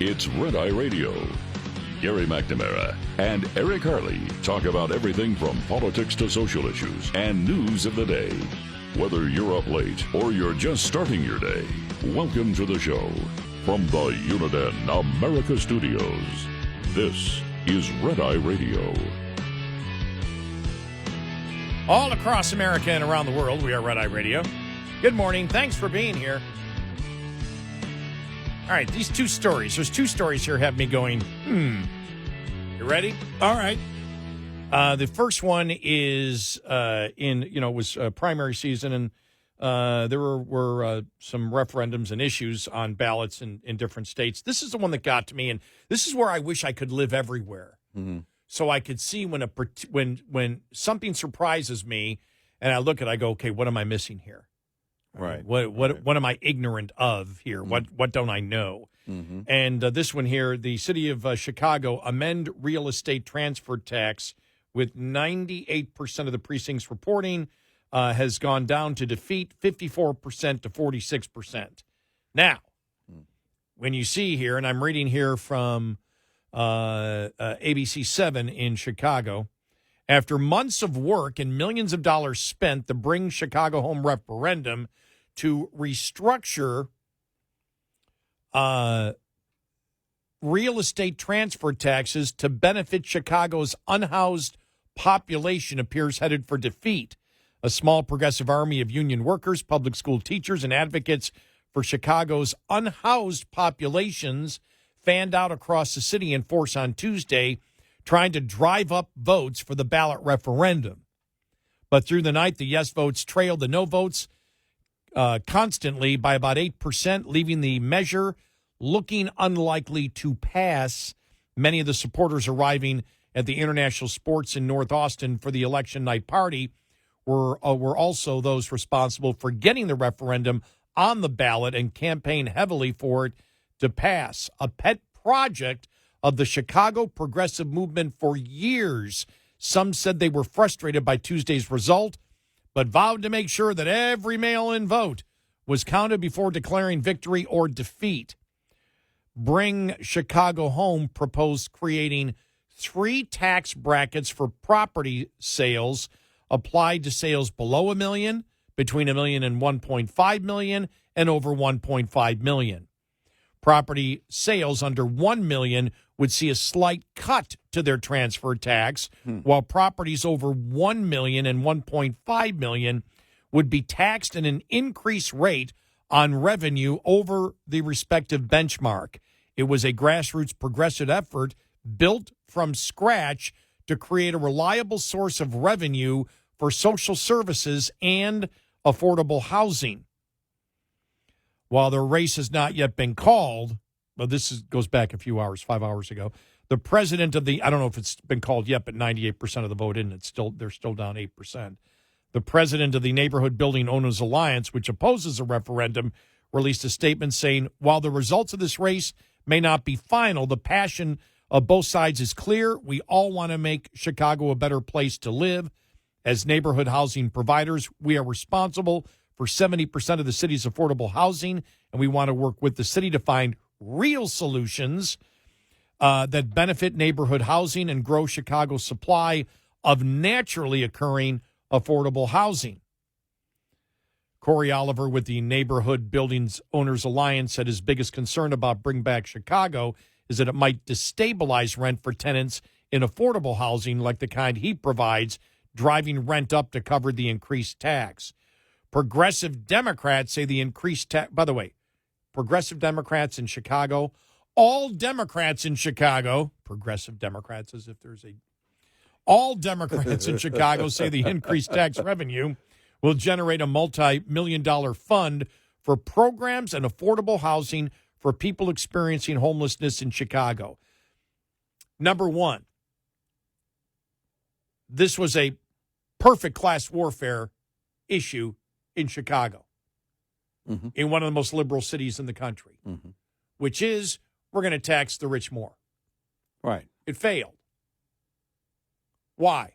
It's Red Eye Radio. Gary McNamara and Eric Harley talk about everything from politics to social issues and news of the day. Whether you're up late or you're just starting your day, welcome to the show. From the Uniden America Studios, this is Red Eye Radio. All across America and around the world, we are Red Eye Radio. Good morning. Thanks for being here. All right, these two stories. There's two stories here have me going, You ready? All right. The first one is it was primary season, and there were some referendums and issues on ballots in different states. This is the one that got to me, and this is where I wish I could live everywhere. Mm-hmm. So I could see when something surprises me, and I look at it, I go, okay, what am I missing here? Right. What am I ignorant of here? Mm-hmm. What don't I know? Mm-hmm. And this one here, the city of Chicago amend real estate transfer tax with 98% of the precincts reporting has gone down to defeat 54% to 46%. Now, when you see here, and I'm reading here from ABC 7 in Chicago, after months of work and millions of dollars spent, the Bring Chicago Home referendum to restructure real estate transfer taxes to benefit Chicago's unhoused population appears headed for defeat. A small progressive army of union workers, public school teachers, and advocates for Chicago's unhoused populations fanned out across the city in force on Tuesday, trying to drive up votes for the ballot referendum. But through the night, the yes votes trailed the no votes constantly by about 8%, leaving the measure looking unlikely to pass. Many of the supporters arriving at the International Sports in North Austin for the election night party were also those responsible for getting the referendum on the ballot and campaigned heavily for it to pass. A pet project of the Chicago progressive movement for years. Some said they were frustrated by Tuesday's result, but vowed to make sure that every mail-in vote was counted before declaring victory or defeat. Bring Chicago Home proposed creating 3 tax brackets for property sales applied to sales below $1 million, between $1 million and $1.5 million, and over $1.5 million. Property sales under $1 million would see a slight cut to their transfer tax, while properties over $1 million and $1.5 million would be taxed at an increased rate on revenue over the respective benchmark. It was a grassroots progressive effort built from scratch to create a reliable source of revenue for social services and affordable housing. While the race has not yet been called, well, goes back a few hours, 5 hours ago, the president of I don't know if it's been called yet, but 98% of the vote in, they're still down 8%. The president of the Neighborhood Building Owners Alliance, which opposes a referendum, released a statement saying, while the results of this race may not be final, the passion of both sides is clear. We all want to make Chicago a better place to live. As neighborhood housing providers, we are responsible for 70% of the city's affordable housing, and we want to work with the city to find real solutions that benefit neighborhood housing and grow Chicago's supply of naturally occurring affordable housing. Corey Oliver with the Neighborhood Buildings Owners Alliance said his biggest concern about Bring Back Chicago is that it might destabilize rent for tenants in affordable housing like the kind he provides, driving rent up to cover the increased tax. Progressive Democrats say the increased tax, by the way, progressive Democrats in Chicago, all Democrats in Chicago, progressive Democrats as if there's all Democrats in Chicago say the increased tax revenue will generate a multi-million-dollar fund for programs and affordable housing for people experiencing homelessness in Chicago. Number one, this was a perfect class warfare issue in Chicago, in one of the most liberal cities in the country, which is we're going to tax the rich more. Right. It failed. Why?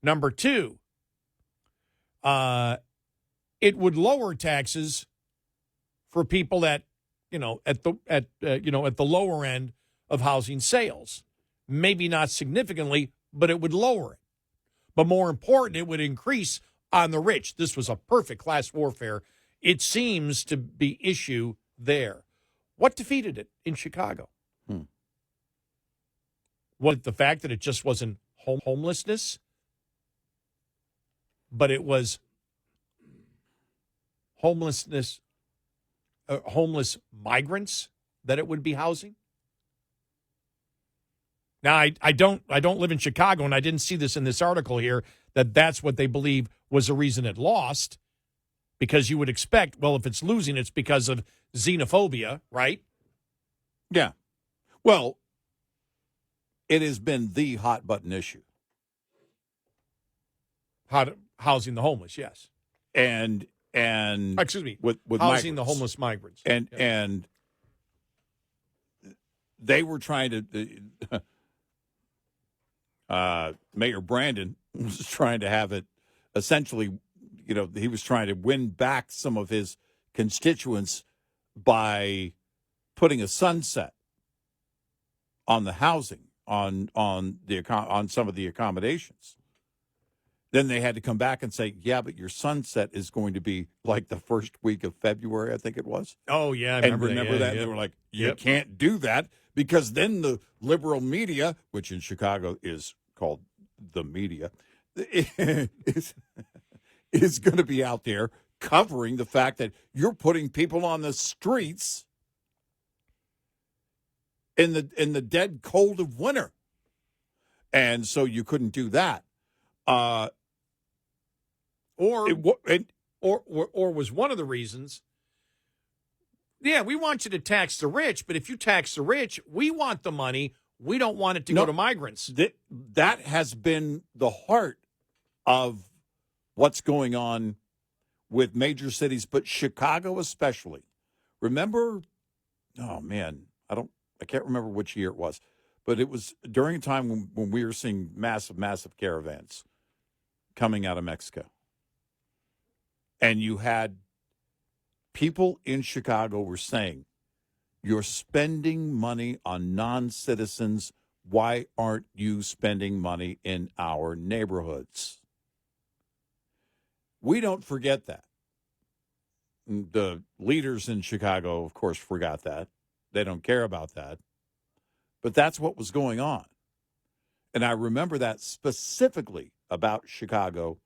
Number two, it would lower taxes for people that at the lower end of housing sales. Maybe not significantly, but it would lower it. But more important, it would increase on the rich. This was a perfect class warfare. It seems to be issue there. What defeated it in Chicago? Was it the fact that it just wasn't homelessness, but it was homeless migrants that it would be housing? Now, I don't live in Chicago, and I didn't see this in this article here, that's what they believe was the reason it lost, because you would expect, well, if it's losing, it's because of xenophobia, right? Yeah. Well, it has been the hot-button issue. Housing the homeless, yes. And excuse me, with housing migrants. the homeless migrants. And they were trying to Mayor Brandon was trying to have it essentially, he was trying to win back some of his constituents by putting a sunset on the housing, on some of the accommodations. Then they had to come back and say, yeah, but your sunset is going to be like the first week of February, I think it was. Oh, yeah. I remember that? Yeah. They were like, you can't do that, because then the liberal media, which in Chicago is called the media, is going to be out there covering the fact that you're putting people on the streets in the dead cold of winter. And so you couldn't do that. Or was one of the reasons, yeah, we want you to tax the rich, but if you tax the rich, we want the money. We don't want it to go to migrants. That has been the heart of what's going on with major cities, but Chicago especially. Remember, oh man, I can't remember which year it was, but it was during a time when we were seeing massive caravans coming out of Mexico. And you had people in Chicago were saying, you're spending money on non-citizens. Why aren't you spending money in our neighborhoods? We don't forget that. The leaders in Chicago, of course, forgot that. They don't care about that. But that's what was going on. And I remember that specifically about Chicago.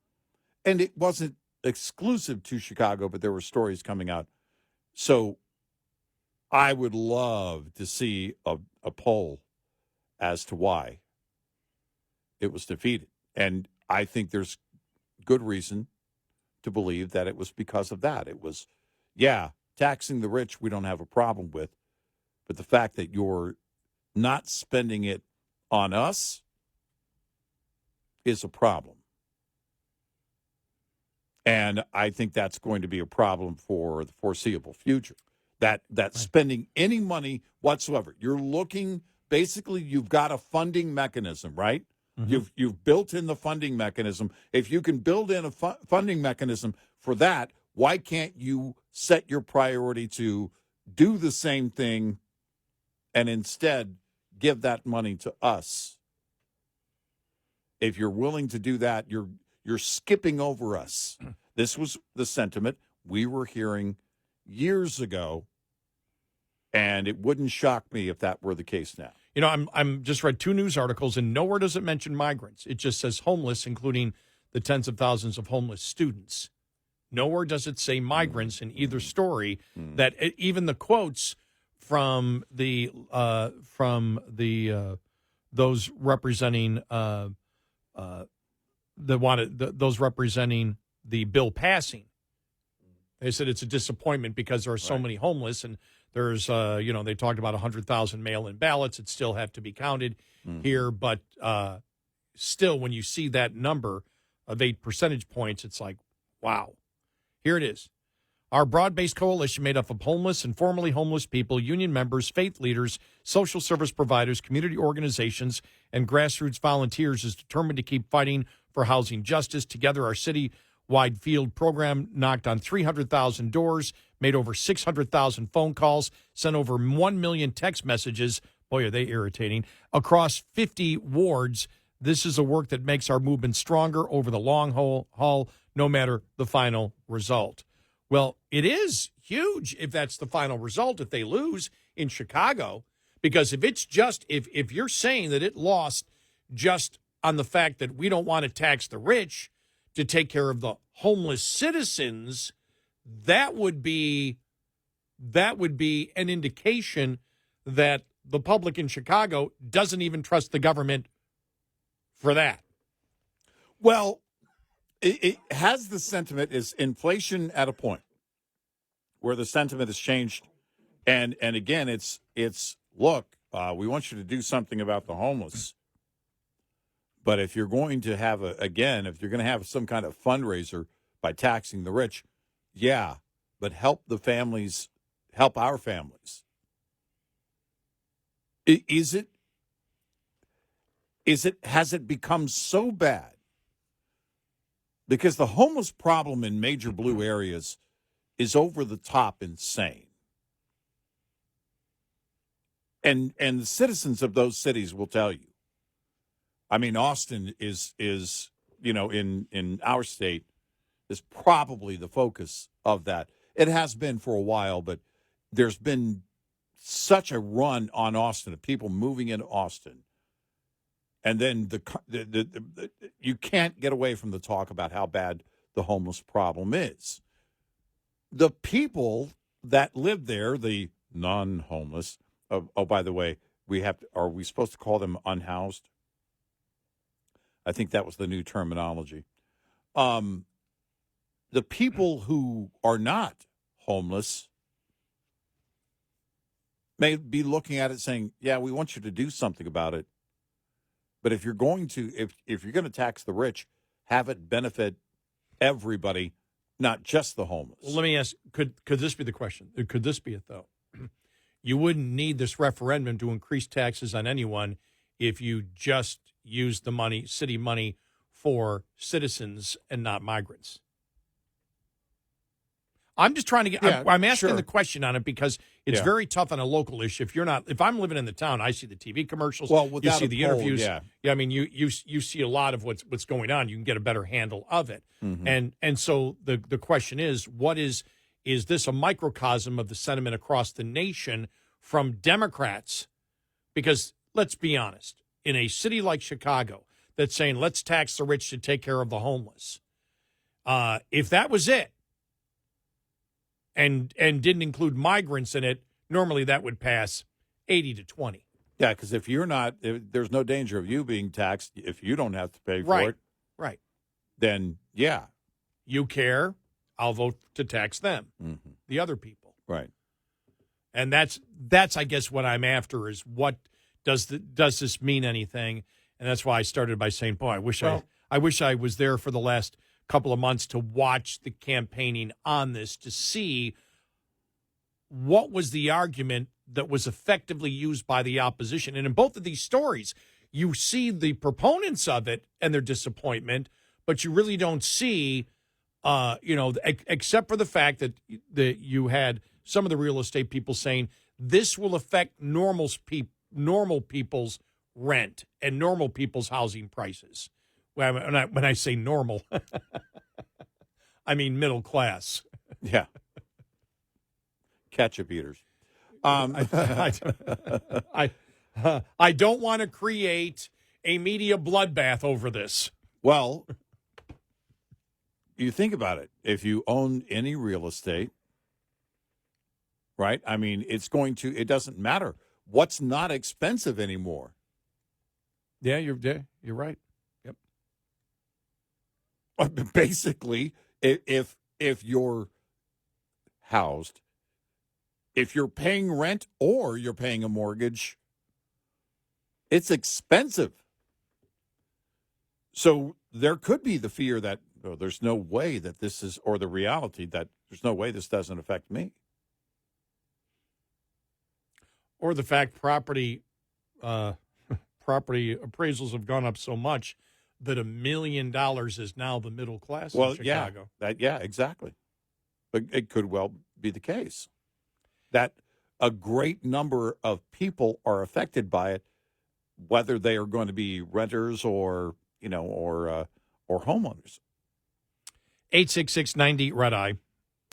And it wasn't exclusive to Chicago, but there were stories coming out. So I would love to see a poll as to why it was defeated. And I think there's good reason to believe that it was because of that. It was, taxing the rich we don't have a problem with, but the fact that you're not spending it on us is a problem. And I think that's going to be a problem for the foreseeable future. That spending any money whatsoever. You're looking, basically, you've got a funding mechanism, right? Mm-hmm. You've built in the funding mechanism. If you can build in a funding mechanism for that, why can't you set your priority to do the same thing and instead give that money to us? If you're willing to do that, you're skipping over us. This was the sentiment we were hearing years ago, and it wouldn't shock me if that were the case now. I'm just read 2 news articles, and nowhere does it mention migrants. It just says homeless, including the tens of thousands of homeless students. Nowhere does it say migrants in either story. That even the quotes from those representing those representing the bill passing. They said it's a disappointment because there are so many homeless, and there's they talked about 100,000 mail-in ballots that still have to be counted here, but still, when you see that number of 8 percentage points, it's like, wow. Here it is. Our broad-based coalition made up of homeless and formerly homeless people, union members, faith leaders, social service providers, community organizations, and grassroots volunteers is determined to keep fighting for housing justice. Together, our city-wide field program knocked on 300,000 doors, made over 600,000 phone calls, sent over 1 million text messages. Boy, are they irritating. Across 50 wards. This is a work that makes our movement stronger over the long haul, no matter the final result. Well, it is huge if that's the final result, if they lose in Chicago, because if it's just, if you're saying that it lost just on the fact that we don't want to tax the rich to take care of the homeless citizens, that would be an indication that the public in Chicago doesn't even trust the government for that. Well, it has the sentiment, is inflation at a point where the sentiment has changed. And again, it's look, we want you to do something about the homeless. But if you're going to have if you're going to have some kind of fundraiser by taxing the rich, yeah, but help the families, help our families. Has it become so bad? Because the homeless problem in major blue areas is over the top insane. And the citizens of those cities will tell you. I mean, Austin is in our state is probably the focus of that. It has been for a while, but there's been such a run on Austin of people moving into Austin. And then you can't get away from the talk about how bad the homeless problem is. The people that live there, the non-homeless, oh, by the way, are we supposed to call them unhoused? I think that was the new terminology. The people who are not homeless may be looking at it saying, yeah, we want you to do something about it. But if you're going to, if you're going to tax the rich, have it benefit everybody, not just the homeless. Well, let me ask, could this be the question? Could this be it, though? You wouldn't need this referendum to increase taxes on anyone if you just use the money, city money, for citizens and not migrants. I'm just trying to get, I'm asking the question on it because it's very tough on a local issue. If I'm living in the town, I see the TV commercials, you see the interviews. Yeah, I mean, you see a lot of what's going on. You can get a better handle of it. Mm-hmm. And so the question is this a microcosm of the sentiment across the nation from Democrats? Because let's be honest, in a city like Chicago that's saying, let's tax the rich to take care of the homeless, if that was it, and didn't include migrants in it, normally that would pass 80-20. Yeah, because if there's no danger of you being taxed if you don't have to pay for it. Right. Then, yeah. You care, I'll vote to tax them, the other people. Right. And that's I guess, what I'm after is what does this mean anything? And that's why I started by saying, boy, I wish I was there for the last couple of months to watch the campaigning on this to see what was the argument that was effectively used by the opposition. And in both of these stories, you see the proponents of it and their disappointment, but you really don't see, except for the fact that you had some of the real estate people saying this will affect normal people's rent and normal people's housing prices. When I say normal, I mean middle class. Yeah. Ketchup eaters. I don't want to create a media bloodbath over this. Well, you think about it. If you own any real estate, right? I mean, it doesn't matter. What's not expensive anymore? Yeah, you're right. Basically, if you're housed, if you're paying rent or you're paying a mortgage, it's expensive. So there could be the fear that there's no way that this is, or the reality that there's no way this doesn't affect me. Or the fact property appraisals have gone up so much that $1 million is now the middle class in Chicago. Yeah, exactly. But it could well be the case that a great number of people are affected by it, whether they are going to be renters or homeowners. 866-90 Red Eye.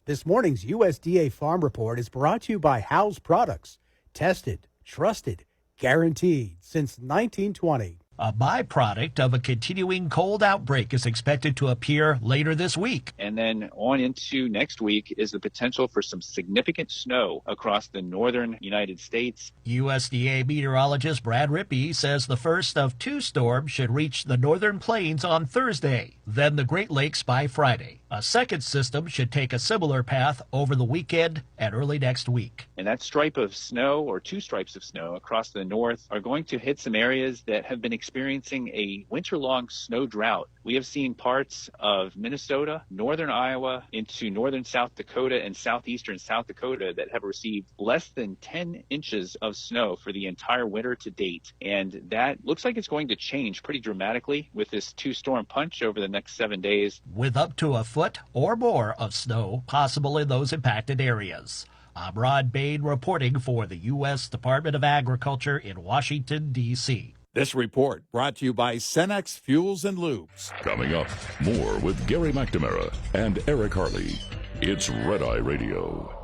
This morning's USDA Farm Report is brought to you by Howes Products. Tested, trusted, guaranteed since 1920. A byproduct of a continuing cold outbreak is expected to appear later this week. And then on into next week is the potential for some significant snow across the northern United States. USDA meteorologist Brad Rippey says the first of 2 storms should reach the northern plains on Thursday, then the Great Lakes by Friday. A second system should take a similar path over the weekend and early next week. And that stripe of snow, or 2 stripes of snow across the north, are going to hit some areas that have been experiencing a winter-long snow drought. We have seen parts of Minnesota, northern Iowa, into northern South Dakota and southeastern South Dakota that have received less than 10 inches of snow for the entire winter to date. And that looks like it's going to change pretty dramatically with this 2-storm punch over the next 7 days. With up to a foot or more of snow possible in those impacted areas. I'm Rod Bain reporting for the U.S. Department of Agriculture in Washington, D.C. This report brought to you by Cenex Fuels and Lubes. Coming up, more with Gary McNamara and Eric Harley. It's Red Eye Radio.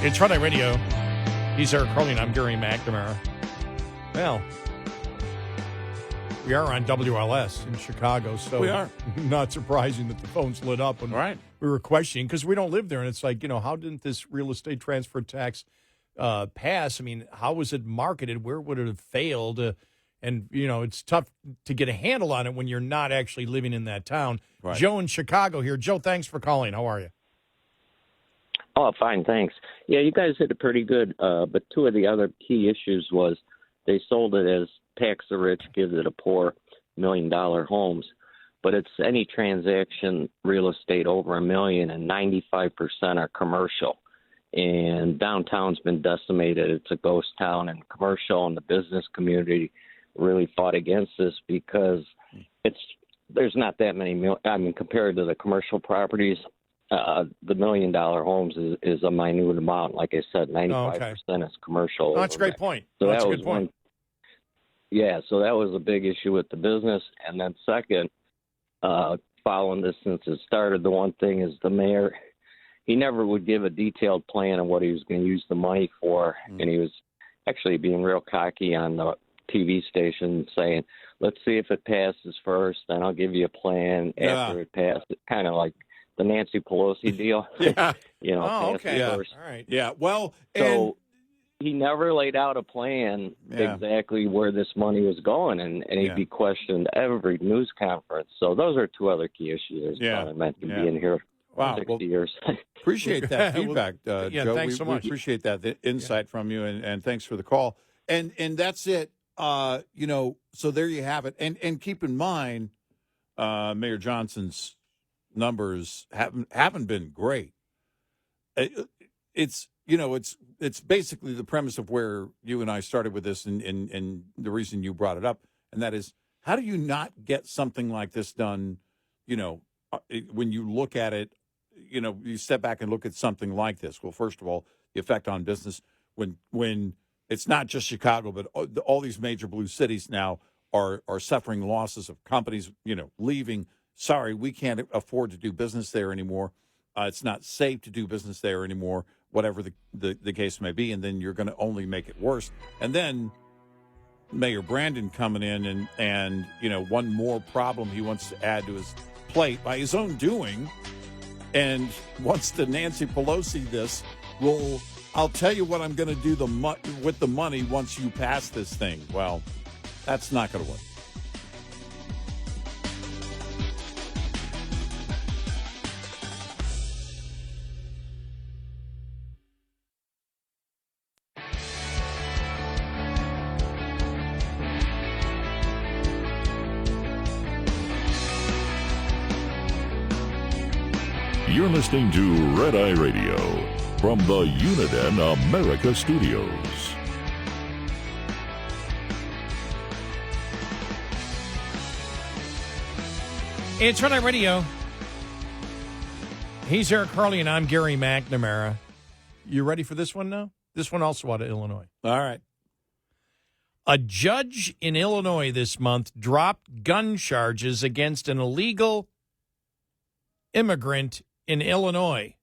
It's Red Eye Radio. He's Eric Harley, and I'm Gary McNamara. Well, we are on WLS in Chicago, so we are. Not surprising that the phones lit up when we were questioning, because we don't live there, and it's like, how didn't this real estate transfer tax pass? I mean, how was it marketed? Where would it have failed? And, it's tough to get a handle on it when you're not actually living in that town. Right. Joe in Chicago here. Joe, thanks for calling. How are you? Oh, fine, thanks. Yeah, you guys hit it pretty good, but 2 of the other key issues was they sold it as tax the rich, give the poor $1 million homes. But it's any transaction real estate over $1 million, and 95% are commercial. And downtown's been decimated. It's a ghost town, and commercial and the business community really fought against this because there's not that many, compared to the commercial properties. The $1 million homes is a minute amount. Like I said, 95% is commercial. Oh, that's a great point. So that's that a good point. So that was a big issue with the business. And then second, following this since it started, the one thing is the mayor, he never would give a detailed plan on what he was going to use the money for. And he was actually being real cocky on the TV station saying, let's see if it passes first, then I'll give you a plan after it passes. Kind of like the Nancy Pelosi deal. Yeah. Okay. All right. Yeah. Well, so he never laid out a plan exactly where this money was going, and he'd be questioned every news conference. So those are 2 other key issues. I meant to be in here. Wow. 60 years. Appreciate that feedback, Joe. Thanks so much. We appreciate that, the insight from you, and thanks for the call. And that's it. So there you have it. And keep in mind, Mayor Johnson's numbers haven't been great. It's basically the premise of where you and I started with this, and the reason you brought it up, and that is, how do you not get something like this done? When you look at it, you step back and look at something like this. Well, first of all, the effect on business when it's not just Chicago, but all these major blue cities now are suffering losses of companies, leaving. Sorry, we can't afford to do business there anymore. It's not safe to do business there anymore, whatever the case may be. And then you're going to only make it worse. And then Mayor Brandon coming in and one more problem he wants to add to his plate by his own doing, and wants to Nancy Pelosi this. Well, I'll tell you what I'm going to do with the money once you pass this thing. Well, that's not going to work. You're listening to Red Eye Radio from the Uniden America Studios. It's Red Eye Radio. He's Eric Harley, and I'm Gary McNamara. You ready for this one now? This one also out of Illinois. All right. A judge in Illinois this month dropped gun charges against an illegal immigrant in Illinois,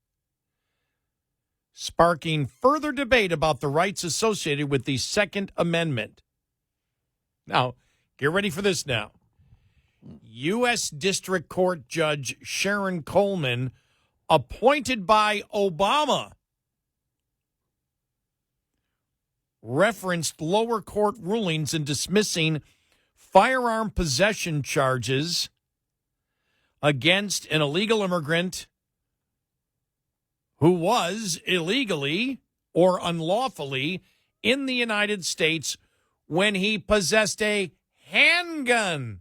sparking further debate about the rights associated with the Second Amendment. Now, get ready for this now. U.S. District Court Judge Sharon Coleman, appointed by Obama, referenced lower court rulings in dismissing firearm possession charges against an illegal immigrant who was illegally or unlawfully in the United States when he possessed a handgun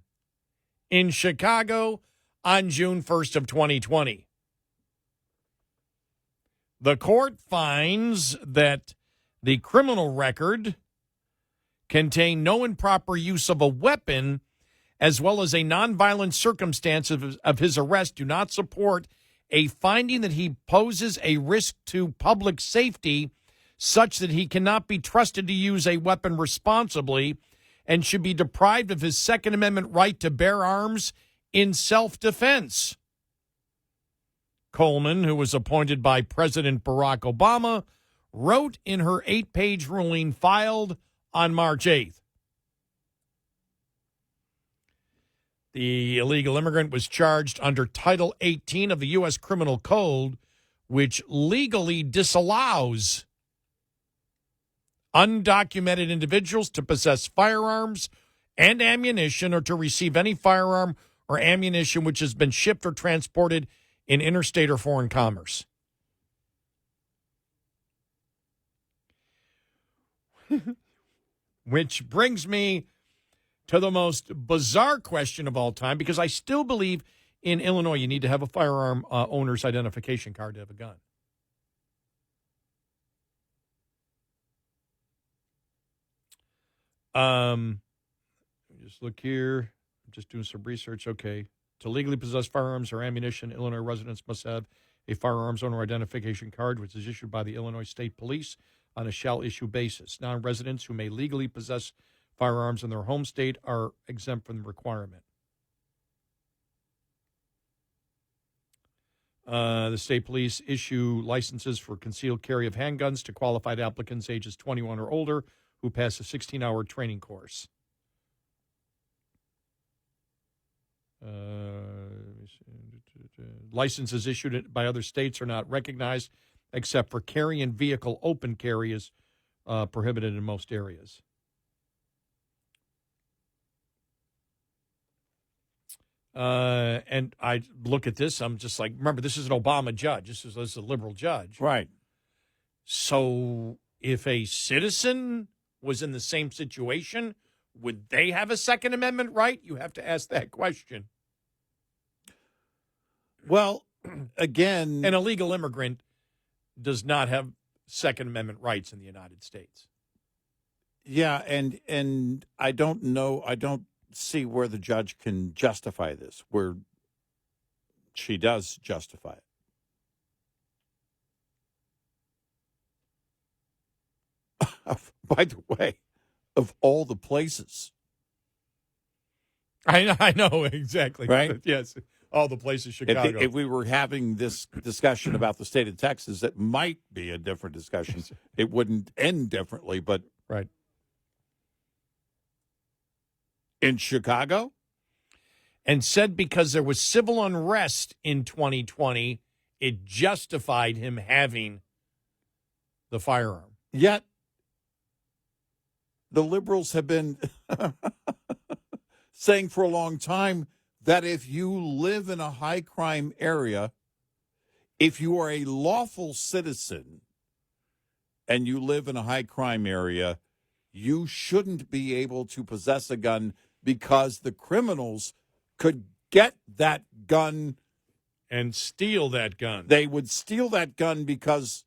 in Chicago on June 1st of 2020. The court finds that the criminal record contained no improper use of a weapon, as well as a nonviolent circumstance of his arrest, do not support a finding that he poses a risk to public safety such that he cannot be trusted to use a weapon responsibly and should be deprived of his Second Amendment right to bear arms in self-defense. Coleman, who was appointed by President Barack Obama, wrote in her 8-page ruling filed on March 8th. The illegal immigrant was charged under Title 18 of the U.S. Criminal Code, which legally disallows undocumented individuals to possess firearms and ammunition or to receive any firearm or ammunition which has been shipped or transported in interstate or foreign commerce. Which brings me to the most bizarre question of all time, because I still believe in Illinois you need to have a firearm owner's identification card to have a gun. Just look here. I'm just doing some research. Okay. To legally possess firearms or ammunition, Illinois residents must have a firearms owner identification card, which is issued by the Illinois State Police on a shall-issue basis. Non-residents who may legally possess firearms in their home state are exempt from the requirement. The state police issue licenses for concealed carry of handguns to qualified applicants ages 21 or older who pass a 16-hour training course. Licenses issued by other states are not recognized except for carry in vehicle. Open carry is prohibited in most areas. And I look at this, I'm just like, remember, this is an Obama judge. This is a liberal judge. Right. So if a citizen was in the same situation, would they have a Second Amendment right? You have to ask that question. Well, again, An illegal immigrant does not have Second Amendment rights in the United States. yeah, and I don't know, I don't see where the judge can justify this, where she does justify it. By the way, of all the places, I know exactly. Right? Yes. All the places, Chicago. if we were having this discussion about the state of Texas, it might be a different discussion. It wouldn't end differently, but right. in Chicago? And said because there was civil unrest in 2020, it justified him having the firearm. Yet, the liberals have been saying for a long time that if you live in a high crime area, if you are a lawful citizen and you live in a high crime area, you shouldn't be able to possess a gun because the criminals could get that gun And steal that gun. They would steal that gun because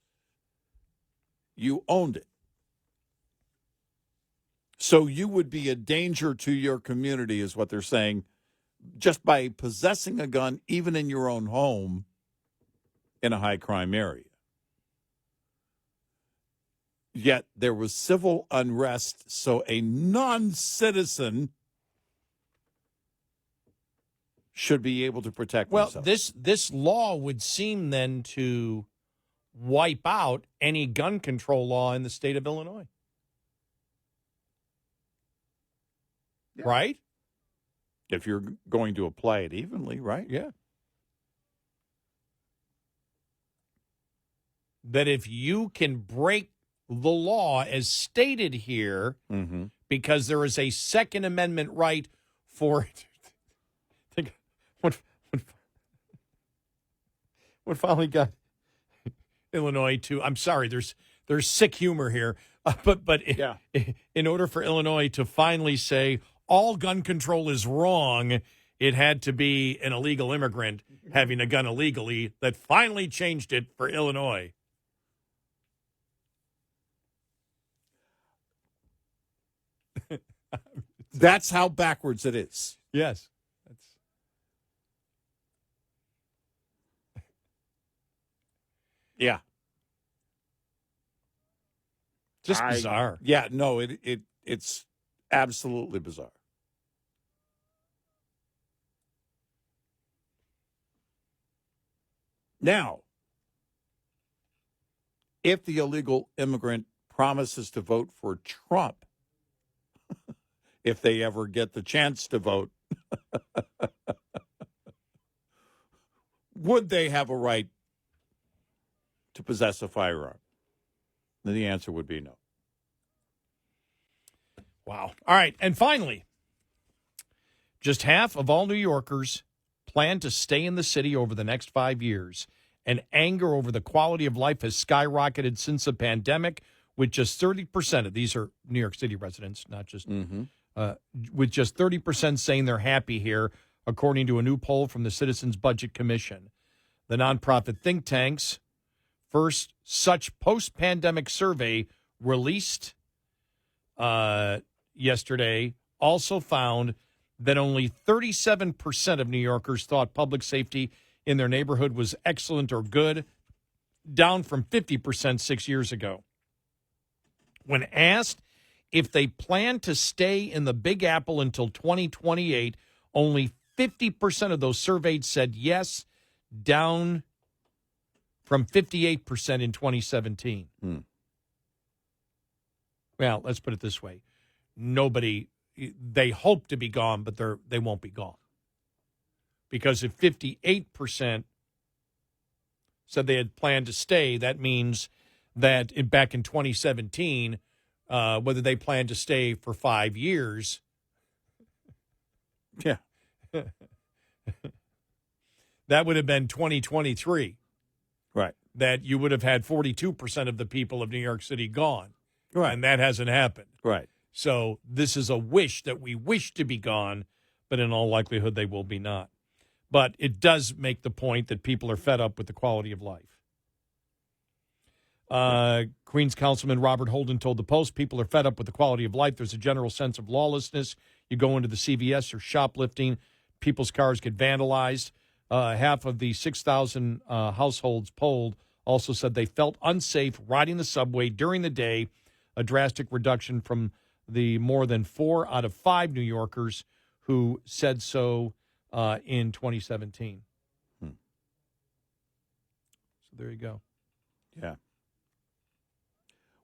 you owned it. So you would be a danger to your community, is what they're saying, just by possessing a gun, even in your own home, in a high-crime area. Yet there was civil unrest, so a non-citizen should be able to protect themselves. Well, this law would seem then to wipe out any gun control law in the state of Illinois. Yeah. Right? If you're going to apply it evenly, right? Yeah. That if you can break the law as stated here, Mm-hmm. because there is a Second Amendment right for think what finally got Illinois to, I'm sorry, there's sick humor here, but Yeah. in order for Illinois to finally say all gun control is wrong, it had to be an illegal immigrant having a gun illegally that finally changed it for Illinois. That's how backwards it is. Yes. Yeah. Just bizarre. Yeah, no, it's absolutely bizarre. Now, if the illegal immigrant promises to vote for Trump, if they ever get the chance to vote, would they have a right to possess a firearm? Then the answer would be no. Wow. All right. And finally, just half of all New Yorkers plan to stay in the city over the next 5 years. And anger over the quality of life has skyrocketed since the pandemic, with just 30% of these are New York City residents, not just with just 30% saying they're happy here, according to a new poll from the Citizens Budget Commission. The nonprofit think tank's first such post-pandemic survey released yesterday also found that only 37% of New Yorkers thought public safety in their neighborhood was excellent or good, down from 50% 6 years ago. When asked if they plan to stay in the Big Apple until 2028, only 50% of those surveyed said yes, down from 58% in 2017. Well, let's put it this way. They hope to be gone, but they won't be gone. Because if 58% said they had planned to stay, that means that back in 2017, whether they plan to stay for 5 years. Yeah. That would have been 2023. Right. That you would have had 42% of the people of New York City gone. Right. And that hasn't happened. Right. So this is a wish that we wish to be gone, but in all likelihood they will be not. But it does make the point that people are fed up with the quality of life. Queens Councilman Robert Holden told the Post, people are fed up with the quality of life. There's a general sense of lawlessness. You go into the CVS or shoplifting. People's cars get vandalized. Half of the 6,000 households polled also said they felt unsafe riding the subway during the day, a drastic reduction from the more than 4 out of 5 New Yorkers who said so in 2017. So there you go. Yeah.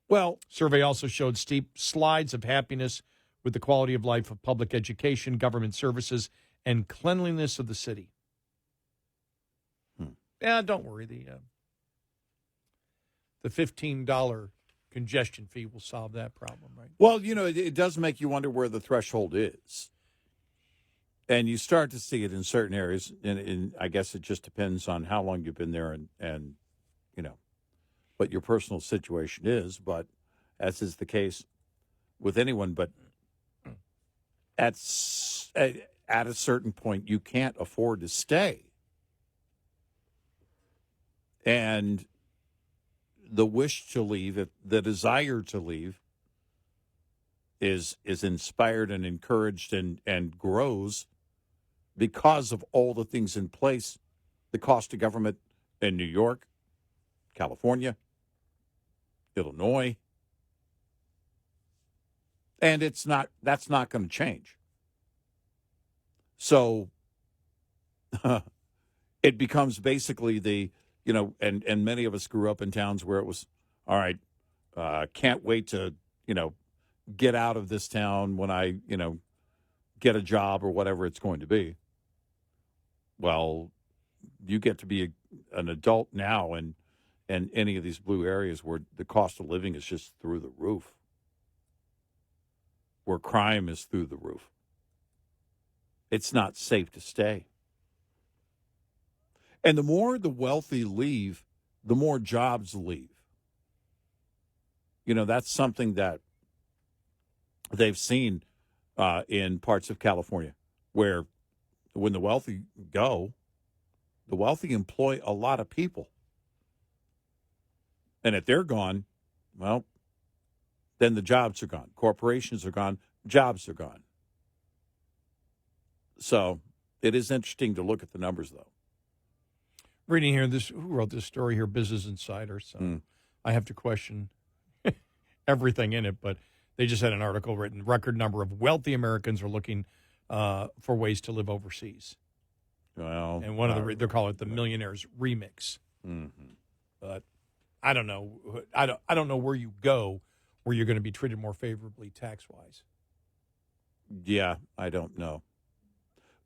Well, survey also showed steep slides of happiness with the quality of life of public education, government services, and cleanliness of the city. Yeah, don't worry. The $15 congestion fee will solve that problem, right? Well, it does make you wonder where the threshold is. And you start to see it in certain areas, and I guess it just depends on how long you've been there and what your personal situation is. But as is the case with anyone, but at a certain point, you can't afford to stay And the wish to leave, the desire to leave, is inspired and encouraged and grows because of all the things in place, the cost of government in New York, California, Illinois. And that's not going to change. So it becomes basically and many of us grew up in towns where it was, all right, can't wait to, get out of this town when I, get a job or whatever it's going to be. Well, you get to be an adult now in any of these blue areas where the cost of living is just through the roof, where crime is through the roof. It's not safe to stay. And the more the wealthy leave, the more jobs leave. That's something that they've seen in parts of California, where when the wealthy go, the wealthy employ a lot of people. And if they're gone, well, then the jobs are gone. Corporations are gone. Jobs are gone. So it is interesting to look at the numbers, though. Reading here, who wrote this story here? Business Insider. So I have to question everything in it, but they just had an article written. Record number of wealthy Americans are looking for ways to live overseas. Well, and one of they call it the Millionaires Remix. Mm-hmm. But I don't know. I don't know where you go where you're going to be treated more favorably tax wise. Yeah, I don't know.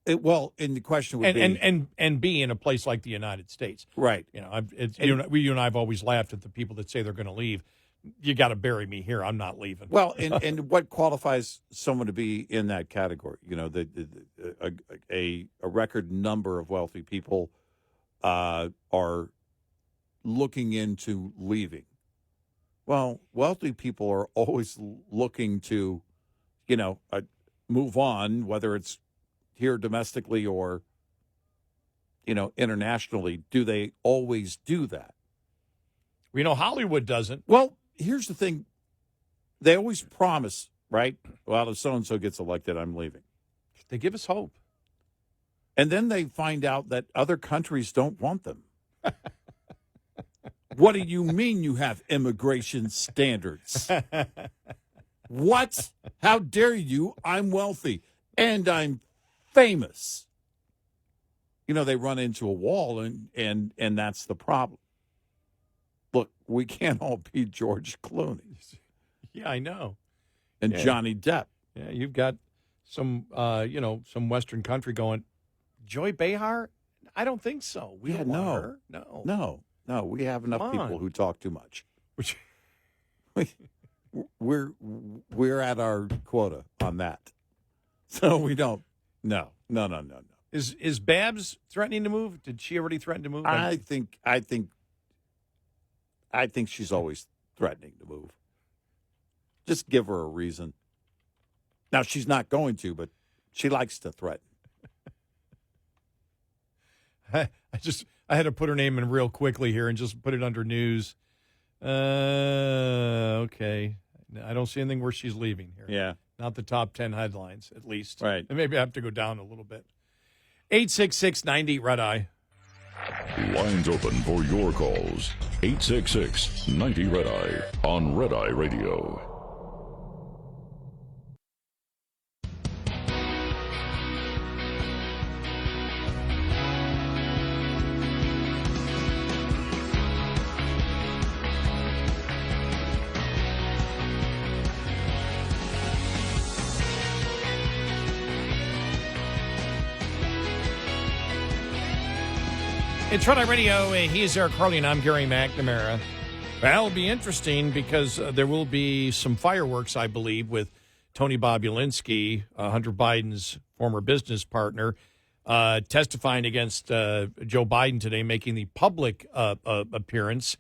And the question would be, and be in a place like the United States, right? You and I have always laughed at the people that say they're going to leave. You got to bury me here. I'm not leaving. Well, and what qualifies someone to be in that category? A record number of wealthy people are looking into leaving. Well, wealthy people are always looking to, move on, whether it's here domestically or, internationally. Do they always do that? We know Hollywood doesn't. Well, here's the thing. They always promise, right? Well, if so-and-so gets elected, I'm leaving. They give us hope. And then they find out that other countries don't want them. What do you mean you have immigration standards? What? How dare you? I'm wealthy and I'm famous. They run into a wall and that's the problem. Look, we can't all be George Clooney. Yeah, I know. And Johnny Depp. Yeah, you've got some Western country going, Joy Behar? I don't think so. We don't want her. No, we have enough people who talk too much. We're at our quota on that. So we don't. No. Is Babs threatening to move? Did she already threaten to move? I think she's always threatening to move. Just give her a reason. Now, she's not going to, but she likes to threaten. I had to put her name in real quickly here and just put it under news. Okay. I don't see anything where she's leaving here. Yeah. Not the top 10 headlines, at least. Right. And maybe I have to go down a little bit. 866-90-RED-EYE. Lines open for your calls. 866-90-RED-EYE on Red Eye Radio. It's Red Eye Radio. He's Eric Harley, and I'm Gary McNamara. Well, it'll be interesting because there will be some fireworks, I believe, with Tony Bobulinski, Hunter Biden's former business partner, testifying against Joe Biden today, making the public appearance,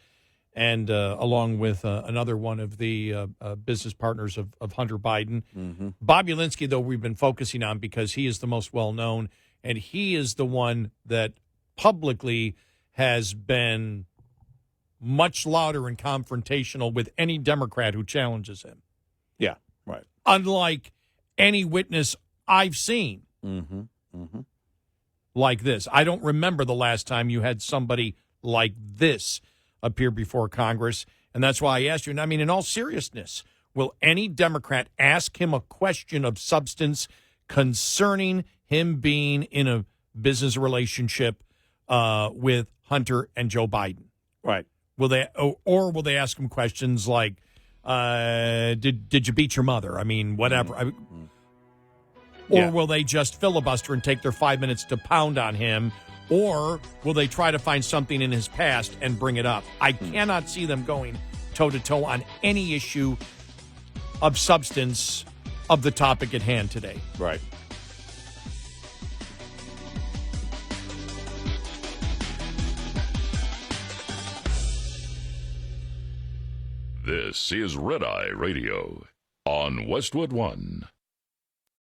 and along with another one of the business partners of Hunter Biden. Mm-hmm. Bobulinski, though, we've been focusing on because he is the most well-known, and he is the one that publicly has been much louder and confrontational with any Democrat who challenges him. Yeah, right. Unlike any witness I've seen like this. I don't remember the last time you had somebody like this appear before Congress, and that's why I asked you. And I mean, in all seriousness, will any Democrat ask him a question of substance concerning him being in a business relationship with Hunter and Joe Biden? Right. Will they, or will they ask him questions like, did you beat your mother? I mean, whatever. Or will they just filibuster and take their 5 minutes to pound on him? Or will they try to find something in his past and bring it up? I cannot see them going toe-to-toe on any issue of substance of the topic at hand today. Right. This is Red Eye Radio on Westwood One.